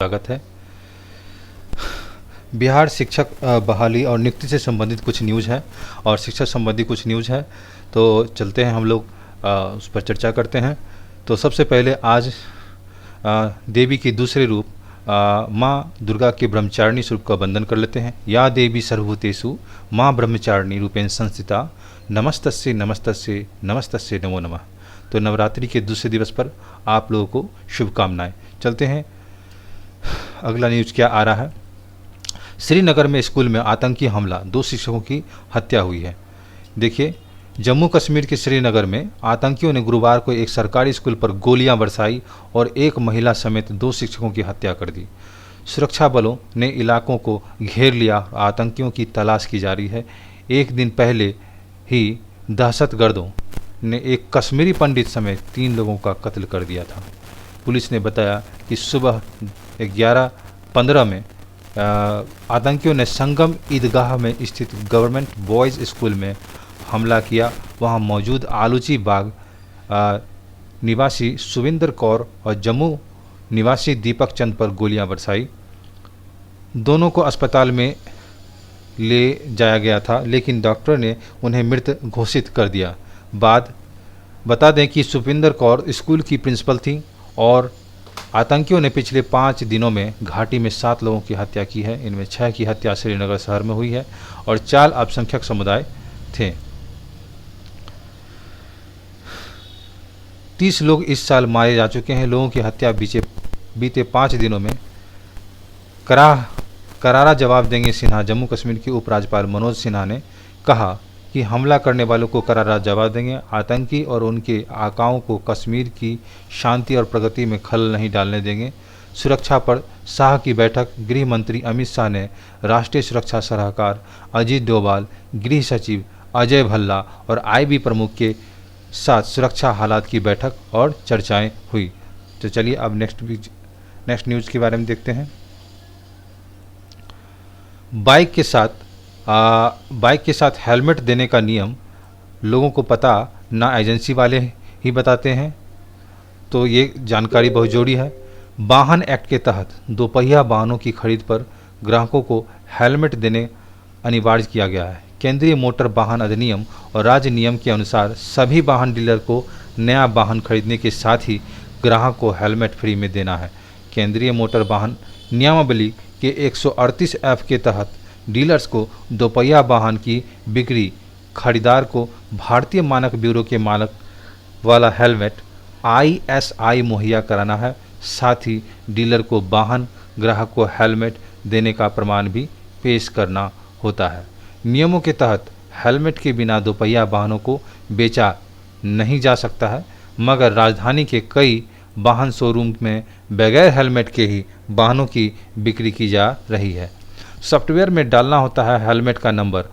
स्वागत है। बिहार शिक्षक बहाली और नियुक्ति से संबंधित कुछ न्यूज़ है और शिक्षा संबंधी कुछ न्यूज़ है, तो चलते हैं हम लोग उस पर चर्चा करते हैं। तो सबसे पहले आज देवी की दूसरे रूप माँ दुर्गा के ब्रह्मचारिणी स्वरूप का वंदन कर लेते हैं। या देवी सर्वभूतेषु माँ ब्रह्मचारिणी रूपेण संस्थिता नमस्तस्यै नमस्तस्यै नमस्तस्यै नमो नमः। तो नवरात्रि के दूसरे दिवस पर आप लोगों को शुभकामनाएं। चलते हैं, अगला न्यूज़ क्या आ रहा है। श्रीनगर में स्कूल में आतंकी हमला, 2 शिक्षकों की हत्या हुई है। देखिए, जम्मू कश्मीर के श्रीनगर में आतंकियों ने गुरुवार को एक सरकारी स्कूल पर गोलियां बरसाई और एक महिला समेत 2 शिक्षकों की हत्या कर दी। सुरक्षा बलों ने इलाकों को घेर लिया, आतंकियों की तलाश की जा रही है। एक दिन पहले ही दहशतगर्दों ने एक कश्मीरी पंडित समेत 3 लोगों का कत्ल कर दिया था। पुलिस ने बताया कि सुबह 11:15 में आतंकियों ने संगम ईदगाह में स्थित गवर्नमेंट बॉयज़ स्कूल में हमला किया। वहां मौजूद आलूची बाग निवासी सुविंदर कौर और जम्मू निवासी दीपक चंद पर गोलियां बरसाई। दोनों को अस्पताल में ले जाया गया था, लेकिन डॉक्टर ने उन्हें मृत घोषित कर दिया। बता दें कि सुविंदर कौर स्कूल की प्रिंसिपल थी और आतंकियों ने पिछले 5 दिनों में घाटी में 7 लोगों की हत्या की है। इनमें 6 की हत्या श्रीनगर शहर में हुई है और 4 अल्पसंख्यक समुदाय थे। 30 लोग इस साल मारे जा चुके हैं। लोगों की हत्या बीते 5 दिनों में करारा जवाब देंगे सिन्हा। जम्मू कश्मीर के उपराज्यपाल मनोज सिन्हा ने कहा कि हमला करने वालों को करारा जवाब देंगे। आतंकी और उनके आकाओं को कश्मीर की शांति और प्रगति में खलल नहीं डालने देंगे। सुरक्षा पर शाह की बैठक। गृह मंत्री अमित शाह ने राष्ट्रीय सुरक्षा सलाहकार अजीत डोभाल, गृह सचिव अजय भल्ला और आईबी प्रमुख के साथ सुरक्षा हालात की बैठक और चर्चाएं हुई। तो चलिए अब नेक्स्ट न्यूज़ के बारे में देखते हैं। बाइक के साथ हेलमेट देने का नियम लोगों को पता ना, एजेंसी वाले ही बताते हैं, तो ये जानकारी बहुत जरूरी है। वाहन एक्ट के तहत 2 पहिया वाहनों की खरीद पर ग्राहकों को हेलमेट देने अनिवार्य किया गया है। केंद्रीय मोटर वाहन अधिनियम और राज्य नियम के अनुसार सभी वाहन डीलर को नया वाहन खरीदने के साथ ही ग्राहक को हेलमेट फ्री में देना है। केंद्रीय मोटर वाहन नियमावली के 138F के तहत डीलर्स को 2 पहिया वाहन की बिक्री खरीदार को भारतीय मानक ब्यूरो के मानक वाला हेलमेट ISI मुहैया कराना है। साथ ही डीलर को वाहन ग्राहक को हेलमेट देने का प्रमाण भी पेश करना होता है। नियमों के तहत हेलमेट के बिना 2 पहिया वाहनों को बेचा नहीं जा सकता है, मगर राजधानी के कई वाहन शोरूम में बगैर हेलमेट के ही वाहनों की बिक्री की जा रही है। सॉफ्टवेयर में डालना होता है हेलमेट का नंबर।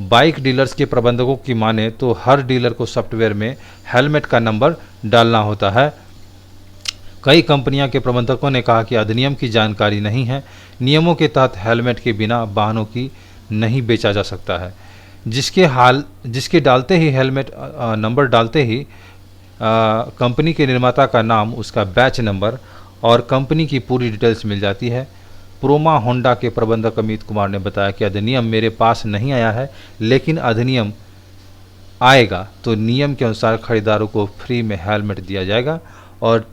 बाइक डीलर्स के प्रबंधकों की माने तो हर डीलर को सॉफ्टवेयर में हेलमेट का नंबर डालना होता है। कई कंपनियों के प्रबंधकों ने कहा कि अधिनियम की जानकारी नहीं है। नियमों के तहत हेलमेट के बिना वाहनों की नहीं बेचा जा सकता है। जिसके डालते ही हेलमेट नंबर डालते ही कंपनी के निर्माता का नाम, उसका बैच नंबर और कंपनी की पूरी डिटेल्स मिल जाती है। प्रोमा होंडा के प्रबंधक अमित कुमार ने बताया कि अधिनियम मेरे पास नहीं आया है, लेकिन अधिनियम आएगा तो नियम के अनुसार खरीदारों को फ्री में हेलमेट दिया जाएगा। और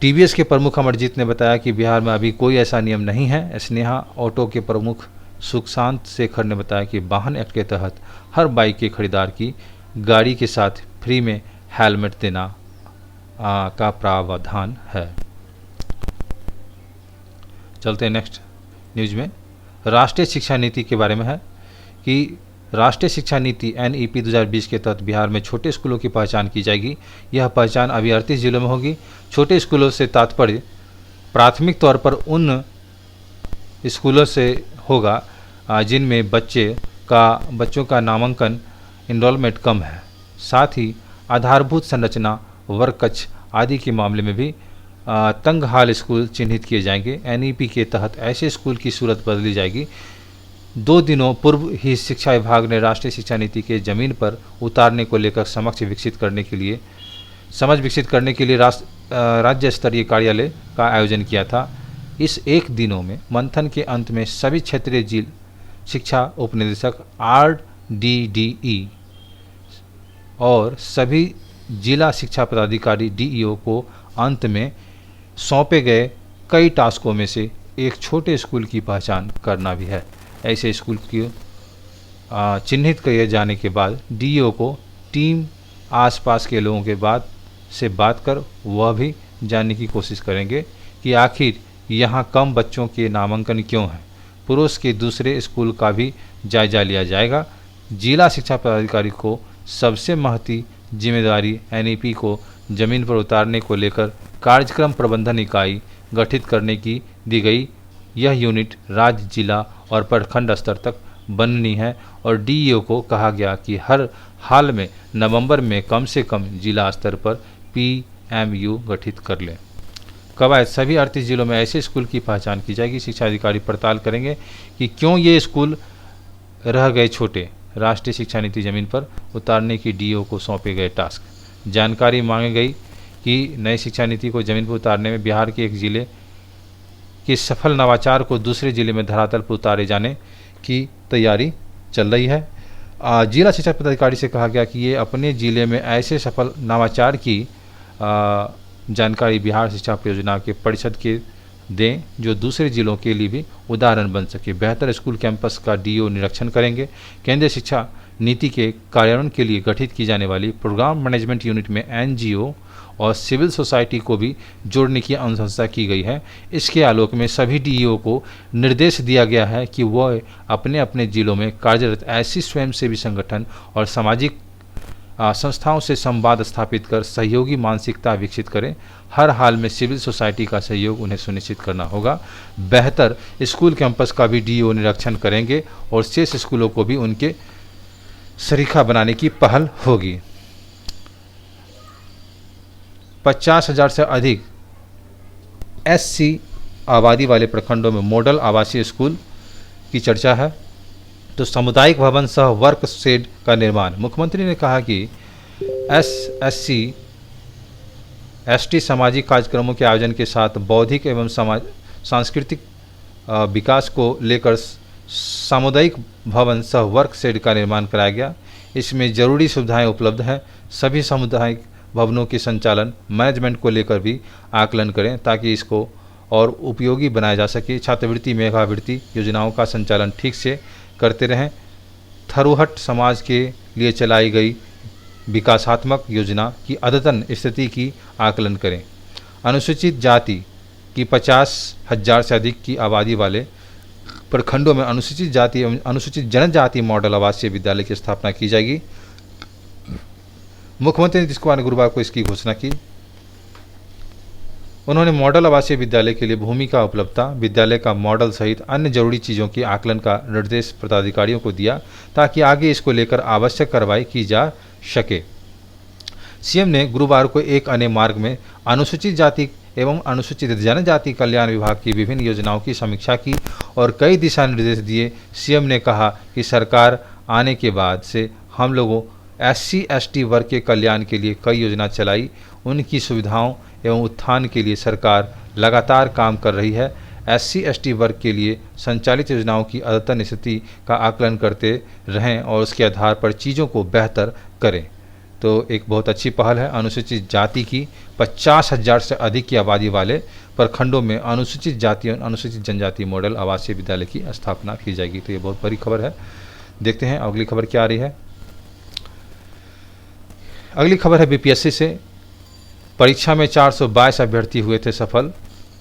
टीवीएस के प्रमुख अमरजीत ने बताया कि बिहार में अभी कोई ऐसा नियम नहीं है। स्नेहा ऑटो के प्रमुख सुखशांत शेखर ने बताया कि वाहन एक्ट के तहत हर बाइक के खरीदार की गाड़ी के साथ फ्री में हेलमेट देना का प्रावधान है। चलते हैं नेक्स्ट न्यूज़ में। राष्ट्रीय शिक्षा नीति के बारे में है कि राष्ट्रीय शिक्षा नीति NEP 2020 के तहत बिहार में छोटे स्कूलों की पहचान की जाएगी। यह पहचान अभी 38 जिलों में होगी। छोटे स्कूलों से तात्पर्य प्राथमिक तौर पर उन स्कूलों से होगा जिनमें बच्चों का नामांकन इनरोलमेंट कम है। साथ ही आधारभूत संरचना, वर्ग कक्ष आदि के मामले में भी तंग हाल स्कूल चिन्हित किए जाएंगे। NEP के तहत ऐसे स्कूल की सूरत बदली जाएगी। 2 दिनों पूर्व ही शिक्षा विभाग ने राष्ट्रीय शिक्षा नीति के जमीन पर उतारने को लेकर समझ विकसित करने के लिए राज्य स्तरीय कार्यालय का आयोजन किया था। इस एक दिनों में मंथन के अंत में सभी क्षेत्रीय जिला शिक्षा उपनिदेशक RDDE और सभी जिला शिक्षा पदाधिकारी DEO को अंत में सौंपे गए कई टास्कों में से एक छोटे स्कूल की पहचान करना भी है। ऐसे स्कूल की चिन्हित किए जाने के बाद DEO को टीम आसपास के लोगों के बात कर वह भी जानने की कोशिश करेंगे कि आखिर यहाँ कम बच्चों के नामांकन क्यों है। पड़ोस के दूसरे स्कूल का भी जायजा लिया जाएगा। जिला शिक्षा पदाधिकारी को सबसे महती जिम्मेदारी NEP को जमीन पर उतारने को लेकर कार्यक्रम प्रबंधन इकाई गठित करने की दी गई। यह यूनिट राज्य, जिला और प्रखंड स्तर तक बननी है और DEO को कहा गया कि हर हाल में नवंबर में कम से कम जिला स्तर पर PMU गठित कर लें। कवायद सभी 38 जिलों में ऐसे स्कूल की पहचान की जाएगी। शिक्षा अधिकारी पड़ताल करेंगे कि क्यों ये स्कूल रह गए छोटे। राष्ट्रीय शिक्षा नीति जमीन पर उतारने की DEO को सौंपे गए टास्क। जानकारी मांगी गई कि नई शिक्षा नीति को जमीन पर उतारने में बिहार के एक जिले के सफल नवाचार को दूसरे जिले में धरातल पर उतारे जाने की तैयारी चल रही है। जिला शिक्षा पदाधिकारी से कहा गया कि ये अपने जिले में ऐसे सफल नवाचार की जानकारी बिहार शिक्षा परियोजना के परिषद के दें जो दूसरे जिलों के लिए भी उदाहरण बन सके। बेहतर स्कूल कैंपस का DEO निरीक्षण करेंगे। केंद्रीय शिक्षा नीति के कार्यान्वयन के लिए गठित की जाने वाली प्रोग्राम मैनेजमेंट यूनिट में NGO और सिविल सोसाइटी को भी जोड़ने की अनुशंसा की गई है। इसके आलोक में सभी DEO को निर्देश दिया गया है कि वह अपने अपने जिलों में कार्यरत ऐसी स्वयंसेवी संगठन और सामाजिक संस्थाओं से संवाद स्थापित कर सहयोगी मानसिकता विकसित करें। हर हाल में सिविल सोसाइटी का सहयोग उन्हें सुनिश्चित करना होगा। बेहतर स्कूल कैंपस का भी DEO निरीक्षण करेंगे और शेष स्कूलों को भी उनके सरीखा बनाने की पहल होगी। 50,000 से अधिक SC आबादी वाले प्रखंडों में मॉडल आवासीय स्कूल की चर्चा है। तो सामुदायिक भवन सह वर्क शेड का निर्माण। मुख्यमंत्री ने कहा कि SC ST सामाजिक कार्यक्रमों के आयोजन के साथ बौद्धिक एवं सांस्कृतिक विकास को लेकर सामुदायिक भवन सह वर्क शेड का निर्माण कराया गया। इसमें जरूरी सुविधाएं उपलब्ध हैं। सभी सामुदायिक भवनों के संचालन मैनेजमेंट को लेकर भी आकलन करें ताकि इसको और उपयोगी बनाया जा सके। छात्रवृत्ति मेधावृत्ति योजनाओं का संचालन ठीक से करते रहें। थरूहट समाज के लिए चलाई गई विकासात्मक योजना की अद्यतन स्थिति की आकलन करें। अनुसूचित जाति की 50,000 से अधिक की आबादी वाले प्रखंडों में अनुसूचित जाति एवं अनुसूचित जनजाति मॉडल आवासीय विद्यालय की स्थापना की जाएगी। मुख्यमंत्री नीतीश कुमार ने गुरुवार को इसकी घोषणा की। उन्होंने मॉडल आवासीय विद्यालय के लिए भूमि का उपलब्धता, विद्यालय का मॉडल सहित अन्य जरूरी चीज़ों के आकलन का निर्देश पदाधिकारियों को दिया ताकि आगे इसको लेकर आवश्यक कार्रवाई की जा सके। CM ने गुरुवार को एक अन्य मार्ग में अनुसूचित जाति एवं अनुसूचित जनजाति कल्याण विभाग की विभिन्न योजनाओं की समीक्षा की और कई दिशा निर्देश दिए। CM ने कहा कि सरकार आने के बाद से हम लोगों SC ST वर्ग के कल्याण के लिए कई योजना चलाई। उनकी सुविधाओं एवं उत्थान के लिए सरकार लगातार काम कर रही है। SC ST वर्ग के लिए संचालित योजनाओं की अद्यतन स्थिति का आकलन करते रहें और उसके आधार पर चीज़ों को बेहतर करें। तो एक बहुत अच्छी पहल है। अनुसूचित जाति की 50,000 से अधिक की आबादी वाले प्रखंडों में अनुसूचित जाति और अनुसूचित जनजाति मॉडल आवासीय विद्यालय की स्थापना की जाएगी। तो ये बहुत बड़ी खबर है। देखते हैं अगली खबर क्या आ रही है। अगली खबर है BPSC से। परीक्षा में 422 अभ्यर्थी हुए थे सफल।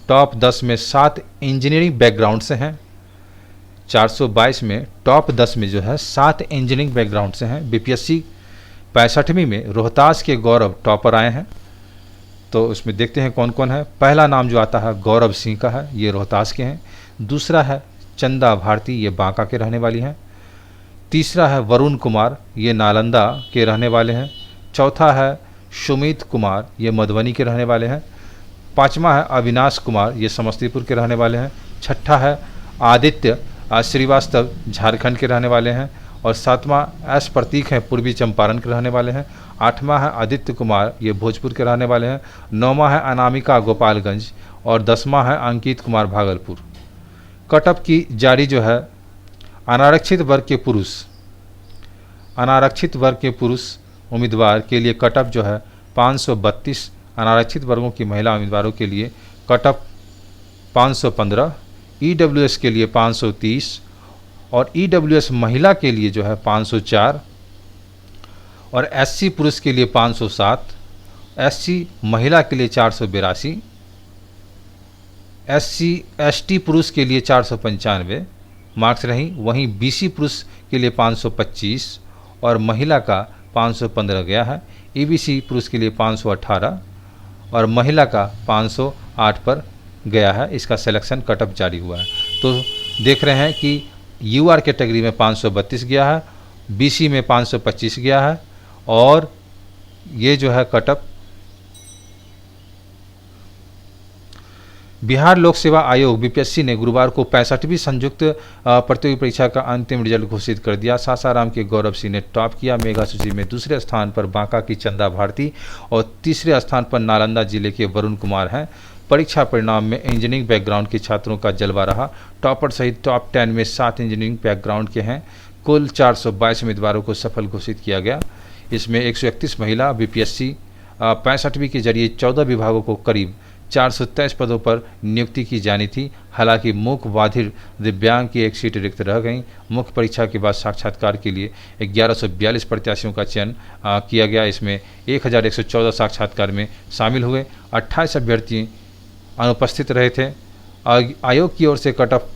टॉप 10 में 7 इंजीनियरिंग बैकग्राउंड से हैं। 422 में टॉप 10 में जो है 7 इंजीनियरिंग बैकग्राउंड से हैं। BPSC 65वीं में रोहतास के गौरव टॉपर आए हैं। तो उसमें देखते हैं कौन कौन है। पहला नाम जो आता है गौरव सिंह का है, ये रोहतास के हैं। दूसरा है चंदा भारती, ये बांका के रहने वाली हैं। तीसरा है वरुण कुमार, ये नालंदा के रहने वाले हैं। चौथा है सुमित कुमार, ये मधुबनी के रहने वाले हैं। पांचवा है अविनाश कुमार, ये समस्तीपुर के रहने वाले हैं। छठा है आदित्य श्रीवास्तव, झारखंड के रहने वाले हैं। और सातवां एस प्रतीक हैं, पूर्वी चंपारण के रहने वाले हैं। 8वां है आदित्य कुमार, ये भोजपुर के रहने वाले हैं। 9वां है अनामिका गोपालगंज और 10वां है अंकित कुमार भागलपुर। कटअप की जारी जो है अनारक्षित वर्ग के पुरुष उम्मीदवार के लिए कटअप जो है 532, अनारक्षित वर्गों की महिला उम्मीदवारों के लिए कटअप 515, ईडब्ल्यूएस के लिए 530 और ईडब्ल्यूएस महिला के लिए जो है 504 और एससी पुरुष के लिए 507, एससी महिला के लिए 482, एसटी पुरुष के लिए 495 मार्क्स रही। वहीं बीसी पुरुष के लिए 525 और महिला का 515 गया है। ईबीसी पुरुष के लिए 518 और महिला का 508 पर गया है। इसका सिलेक्शन कटअप जारी हुआ है। तो देख रहे हैं कि यूआर कैटेगरी में 532 गया है, बीसी में 525 गया है और ये जो है कटअप बिहार लोक सेवा आयोग बीपीएससी ने गुरुवार को 65वीं संयुक्त प्रतियोगी परीक्षा का अंतिम रिजल्ट घोषित कर दिया। सासाराम के गौरव सिंह ने टॉप किया। मेगा सूची में दूसरे स्थान पर बांका की चंदा भारती और तीसरे स्थान पर नालंदा जिले के वरुण कुमार हैं। परीक्षा परिणाम में इंजीनियरिंग बैकग्राउंड के छात्रों का जलवा रहा। टॉपर सहित टॉप 10 में 7 इंजीनियरिंग बैकग्राउंड के हैं। कुल 422 उम्मीदवारों को सफल घोषित किया गया। इसमें 131 महिला बीपीएससी 65वीं के जरिए 14 विभागों को करीब 423 पदों पर नियुक्ति की जानी थी। हालांकि मूक बधिर दिव्यांग की एक सीट रिक्त रह गई। मुख्य परीक्षा के बाद साक्षात्कार के लिए 1142 प्रत्याशियों का चयन किया गया। इसमें 1114 साक्षात्कार में शामिल हुए। 28 अभ्यर्थी अनुपस्थित रहे थे। आयोग की ओर से कटअप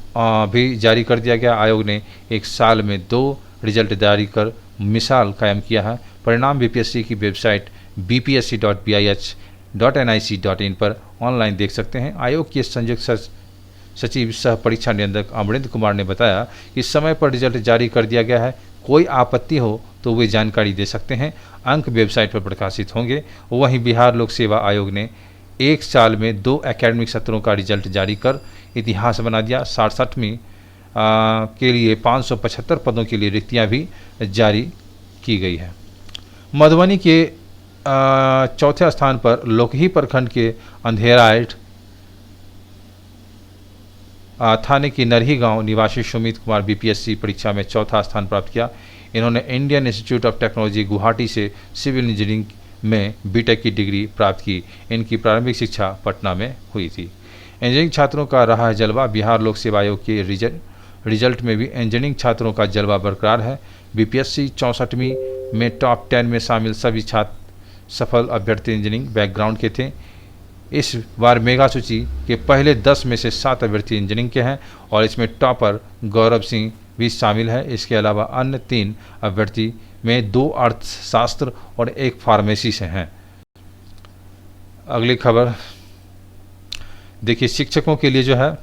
भी जारी कर दिया गया। आयोग ने एक साल में 2 रिजल्ट जारी कर मिसाल कायम किया है। परिणाम बीपीएससी की वेबसाइट bpsc.bih.nic.in पर ऑनलाइन देख सकते हैं। आयोग के संयुक्त सचिव सह परीक्षा नियंत्रक अमरेंद्र कुमार ने बताया कि समय पर रिजल्ट जारी कर दिया गया है। कोई आपत्ति हो तो वे जानकारी दे सकते हैं। अंक वेबसाइट पर प्रकाशित होंगे। वहीं बिहार लोक सेवा आयोग ने एक साल में 2 एकेडमिक सत्रों का रिजल्ट जारी कर इतिहास बना दिया। 67वीं के लिए 575 पदों के लिए रिक्तियां भी जारी की गई है। मधुबनी के चौथे स्थान पर लोकही प्रखंड के अंधेराइट थाने की नरही गांव निवासी सुमित कुमार बीपीएससी परीक्षा में चौथा स्थान प्राप्त किया। इन्होंने Indian institute of technology Guwahati से सिविल इंजीनियरिंग में बीटेक की डिग्री प्राप्त की। इनकी प्रारंभिक शिक्षा पटना में हुई थी। इंजीनियरिंग छात्रों का रहा है जलवा। बिहार लोक सेवा आयोग के रिजल्ट में भी इंजीनियरिंग छात्रों का जलवा बरकरार है। बीपीएससी 64वीं में टॉप 10 में शामिल सभी छात्र सफल अभ्यर्थी इंजीनियरिंग बैकग्राउंड के थे। इस बार मेगा सूची के पहले 10 में से 7 अभ्यर्थी इंजीनियरिंग के हैं और इसमें टॉपर गौरव सिंह भी शामिल है। इसके अलावा अन्य 3 अभ्यर्थी में 2 अर्थशास्त्र और 1 फार्मेसी से हैं। अगली खबर देखिए, शिक्षकों के लिए जो है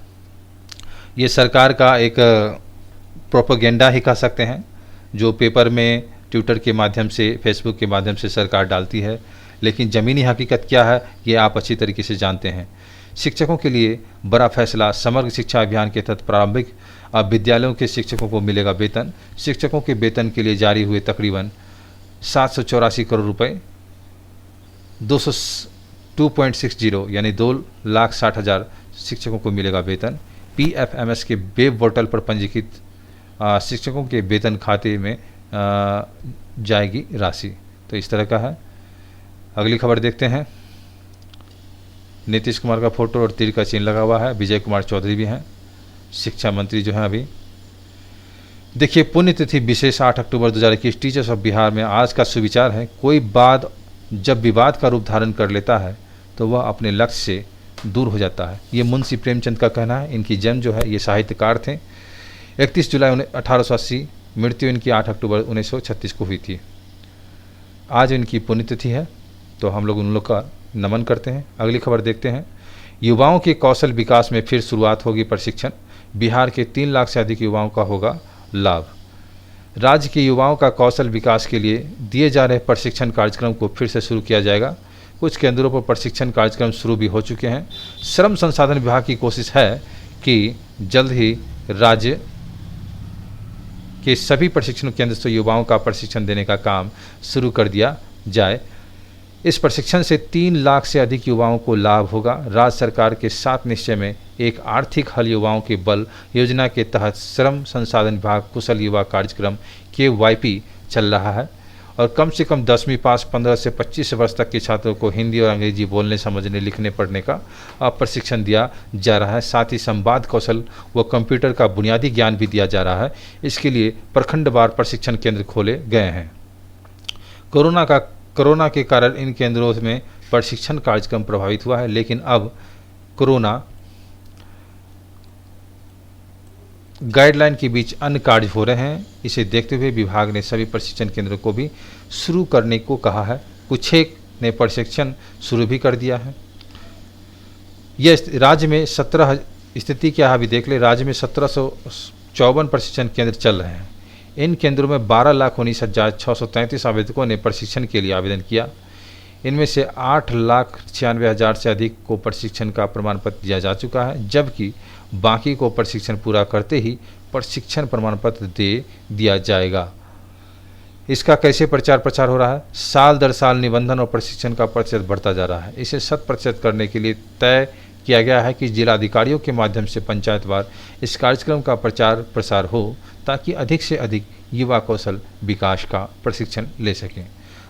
ये सरकार का एक प्रोपेगेंडा ही कह सकते हैं, जो पेपर में ट्विटर के माध्यम से, फेसबुक के माध्यम से सरकार डालती है। लेकिन ज़मीनी हकीकत क्या है ये आप अच्छी तरीके से जानते हैं। शिक्षकों के लिए बड़ा फैसला। समग्र शिक्षा अभियान के तहत प्रारंभिक विद्यालयों के शिक्षकों को मिलेगा वेतन। शिक्षकों के वेतन के लिए जारी हुए तकरीबन 784 करोड़ रुपए 2.60 यानी 2,60,000 शिक्षकों को मिलेगा वेतन। पीएफएमएस के वेब पोर्टल पर पंजीकृत शिक्षकों के वेतन खाते में जाएगी राशि। तो इस तरह का है। अगली खबर देखते हैं। नीतीश कुमार का फोटो और तीर का चिन्ह लगा हुआ है। विजय कुमार चौधरी भी हैं, शिक्षा मंत्री जो हैं अभी। देखिए, पुण्यतिथि विशेष 8 अक्टूबर 2021 टीचर्स ऑफ बिहार में आज का सुविचार है। कोई बात जब विवाद का रूप धारण कर लेता है तो वह अपने लक्ष्य से दूर हो जाता है। ये मुंशी प्रेमचंद का कहना है। इनकी जन्म जो है, ये साहित्यकार थे। 31 जुलाई 1880, मृत्यु इनकी 8 अक्टूबर 1936 को हुई थी। आज इनकी पुण्यतिथि है, तो हम लोग उन लोग का नमन करते हैं। अगली खबर देखते हैं। युवाओं के कौशल विकास में फिर शुरुआत होगी प्रशिक्षण। बिहार के 3 लाख से अधिक युवाओं का होगा लाभ। राज्य के युवाओं का कौशल विकास के लिए दिए जा रहे प्रशिक्षण कार्यक्रम को फिर से शुरू किया जाएगा। कुछ केंद्रों पर प्रशिक्षण कार्यक्रम शुरू भी हो चुके हैं। श्रम संसाधन विभाग की कोशिश है कि जल्द ही राज्य के सभी प्रशिक्षण केंद्र से युवाओं का प्रशिक्षण देने का काम शुरू कर दिया जाए। इस प्रशिक्षण से 3 लाख से अधिक युवाओं को लाभ होगा। राज्य सरकार के 7 निश्चय में एक आर्थिक हल युवाओं के बल योजना के तहत श्रम संसाधन विभाग कुशल युवा कार्यक्रम KYP चल रहा है और कम से कम 10वीं पास 15 से 25 वर्ष तक के छात्रों को हिंदी और अंग्रेजी बोलने, समझने, लिखने, पढ़ने का प्रशिक्षण दिया जा रहा है। साथ ही संवाद कौशल व कंप्यूटर का बुनियादी ज्ञान भी दिया जा रहा है। इसके लिए प्रखंडवार प्रशिक्षण केंद्र खोले गए हैं। कोरोना के कारण इन केंद्रों में प्रशिक्षण कार्यक्रम प्रभावित हुआ है, लेकिन अब कोरोना गाइडलाइन के बीच अन्य कार्य हो रहे हैं। इसे देखते हुए विभाग ने सभी प्रशिक्षण केंद्रों को भी शुरू करने को कहा है। कुछ एक ने प्रशिक्षण शुरू भी कर दिया है। यह राज्य में 17 स्थिति क्या है अभी देख ले। राज्य में 1754 प्रशिक्षण केंद्र चल रहे हैं। इन केंद्रों में 12,19,633 आवेदकों ने प्रशिक्षण के लिए आवेदन किया। इनमें से 8,96,000 से अधिक को प्रशिक्षण का प्रमाण पत्र दिया जा चुका है, जबकि बाकी को प्रशिक्षण पूरा करते ही प्रशिक्षण प्रमाण पत्र दे दिया जाएगा। इसका कैसे प्रचार प्रसार हो रहा है? साल दर साल निबंधन और प्रशिक्षण का प्रतिशत बढ़ता जा रहा है। इसे 100% करने के लिए तय किया गया है कि जिलाधिकारियों के माध्यम से पंचायतवार इस कार्यक्रम का प्रचार प्रसार हो, ताकि अधिक से अधिक युवा कौशल विकास का प्रशिक्षण ले सकें।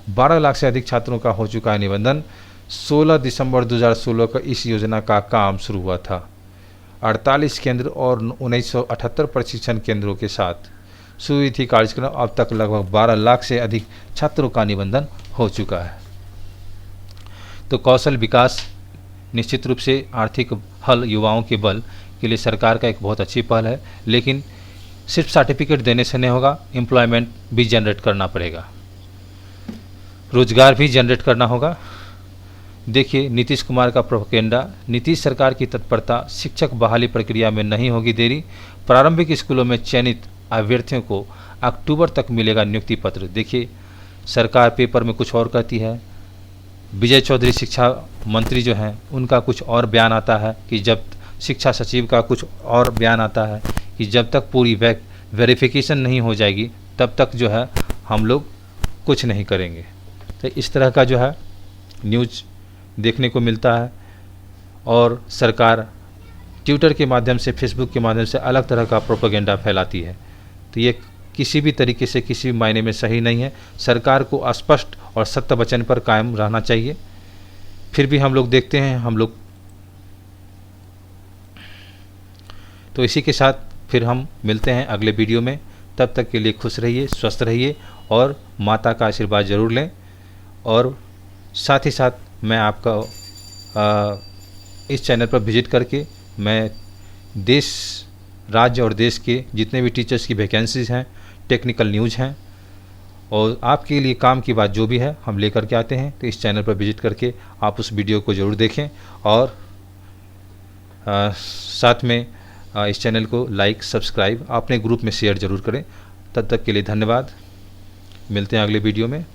12 लाख से अधिक छात्रों का हो चुका है निबंधन। 16 दिसंबर 2016 को इस योजना का काम शुरू हुआ था। 48 केंद्र और 1978 प्रशिक्षण केंद्रों के साथ शुरू हुई थी कार्यक्रम। अब तक लगभग 12 लाख से अधिक छात्रों का निबंधन हो चुका है। तो कौशल विकास निश्चित रूप से आर्थिक हल युवाओं के बल के लिए सरकार का एक बहुत अच्छी पहल है, लेकिन सिर्फ सर्टिफिकेट देने से नहीं होगा, एम्प्लॉयमेंट भी जनरेट करना पड़ेगा, रोजगार भी जनरेट करना होगा। देखिए नीतीश कुमार का प्रोपेगेंडा। नीतीश सरकार की तत्परता, शिक्षक बहाली प्रक्रिया में नहीं होगी देरी। प्रारंभिक स्कूलों में चयनित अभ्यर्थियों को अक्टूबर तक मिलेगा नियुक्ति पत्र। देखिए सरकार पेपर में कुछ और कहती है, विजय चौधरी शिक्षा मंत्री जो हैं उनका कुछ और बयान आता है कि जब शिक्षा सचिव का कुछ और बयान आता है कि जब तक पूरी वेरिफिकेशन नहीं हो जाएगी तब तक जो है हम लोग कुछ नहीं करेंगे। तो इस तरह का जो है न्यूज़ देखने को मिलता है और सरकार ट्विटर के माध्यम से, फेसबुक के माध्यम से अलग तरह का प्रोपेगेंडा फैलाती है। तो ये किसी भी तरीके से, किसी भी मायने में सही नहीं है। सरकार को स्पष्ट और सत्य वचन पर कायम रहना चाहिए। फिर भी हम लोग देखते हैं तो इसी के साथ फिर हम मिलते हैं अगले वीडियो में। तब तक के लिए खुश रहिए, स्वस्थ रहिए और माता का आशीर्वाद ज़रूर लें। और साथ ही साथ मैं आपका इस चैनल पर विजिट करके मैं देश, राज्य और देश के जितने भी टीचर्स की वैकेंसीज़ हैं, टेक्निकल न्यूज़ हैं और आपके लिए काम की बात जो भी है हम लेकर के आते हैं। तो इस चैनल पर विजिट करके आप उस वीडियो को ज़रूर देखें और साथ में इस चैनल को लाइक, सब्सक्राइब, अपने ग्रुप में शेयर ज़रूर करें। तब तक के लिए धन्यवाद। मिलते हैं अगले वीडियो में।